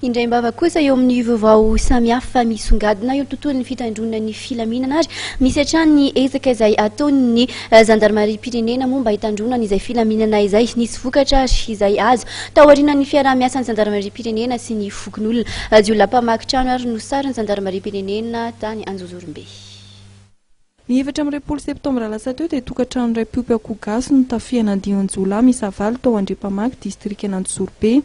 Indray mbava kosa eo amin'ny vaovao samihafa misongadina eo tontolon'ny fitandronan'ny filaminana ary misy hatrany ezaka izay ataon'ny zandarimariam-pirenena momba hitandronana izay filaminana izay nisy vokatra izay azo taorian'ny fiaraha-miasan'ny zandarimariam-pirenena sy ny fokonolona. Jiolahy mpamaky trano ary no saron'ny zandarimariam-pirenena tany Anjozorobe. Ny 7 septambra lasa teo dia tokantrano iray mpiompiako gasy no tafiana andian'ny Jiolahy misy avalo tao Andriampamaky distrikana Anjozorobe.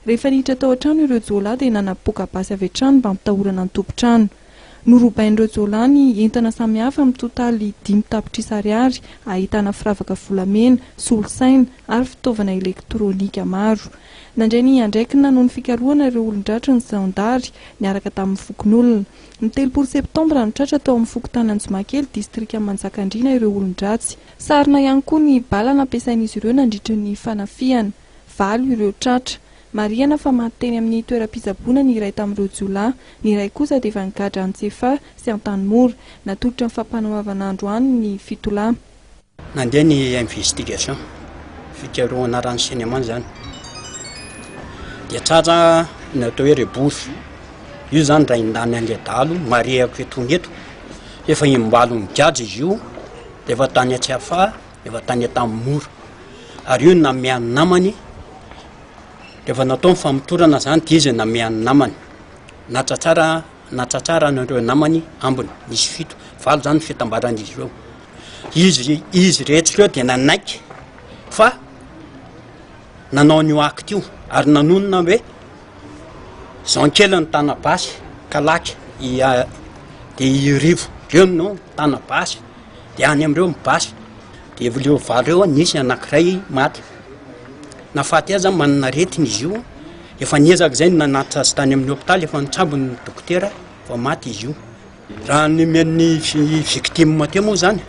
Rehefa niditra tao an-trano ireo Jiolahy dia nanapoka basy avy hatrany mba mitahorana ny tompo-trano. Norobain'ireo Jiolahy ny entana samihafa amin'ny totaly 5 tapitrisa ariary, ahitana firavaka volamena, solosaina ary fitaovana elektrônika maro. Nandray ny andraikina noho ny fikarohana ireo olon-dratra ny zandary niaraka tamin'ny fokonolona. Ny 3 septambra no tratra tao amin'ny fokotany Anjomakely distrika Manjakandriana ireo olon-dratsy. Sarina ihany koa ny bala nampiasain'izy ireo nandritry ny fanafiana. Valo ireo tratra. Mariana fa mateny amin'ny toeram-pitsaboana ny iray tamin'ireo Jiolahy, ny iray kosa dia efa nigadra Antsefa sy Antanimora, natolotra ny fampanoavana androany ny fitolahy. Nandeha ny investigation fikarohana rano sinemana zany. Dia tsara natao hoe reboso. Io zany raha indany an'ilay dalo, marihako etony eto, efa imbalo migadra izy io, dia efa tany Antsefa, efa tany Antanimora. Ary io namehan'ny namany. Efa natao mifamotorana zany dia izy namehan'ny namany. Natsatsara an'ireo namany ambiny misy 7, 7 zany fitambaran'izy ireo. Izy rehetra ireo dia nanaiky fa nanao an'io acte io ary nanonona hoe zankely ny tanabasy kalaky dia irivo ireo no tanabasy dia any amin'ireo mibasy dia leo valo eo nisy anankiray maty. Nafaty aza manana retina izy io, efa niezaka izay nanatitra azy tany amin'ny hôpitaly, efa nitsambony dokotera fa maty izy io. Raha ny men'ny victime teo moa zany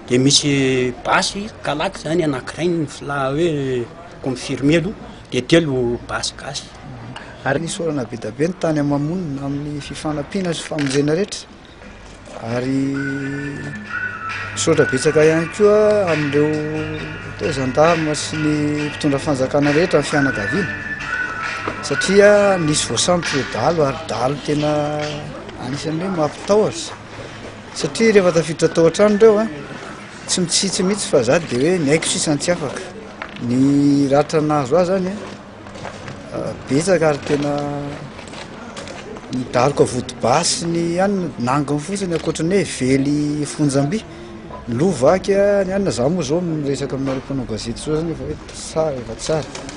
dia misy basy kalaky zany anankiray ny hoe confirmé aloha dia 3 basy gasy. Ary nisy orana be da be ny tany amamonina amin'ny fifanampiana sy famonjena rehetra. Ary sotra betsaka ihany koa amin'ireo zandarma sy ny mpitondra fanjakana rehetra amin'ny fianakaviana. Satria nisy voasambotra dalo ary dalo tena anisan'ny hoe mampitahotra. Satria rehefa tafiditra tao an-trano ireo tsy mitsitsy mihitsy fa za dia hoe ny haiko sisa tsy afaka. Ny ratra nazo azy zany betsaka ary tena ny daloka vodibasy ny any nangony fotsiny ankoatrany hoe vely fonjam-by. Ny lovaky ny anona za moa zao miresaka amin'ny mpanao gazety zao zany efa hoe tsara efa tsara.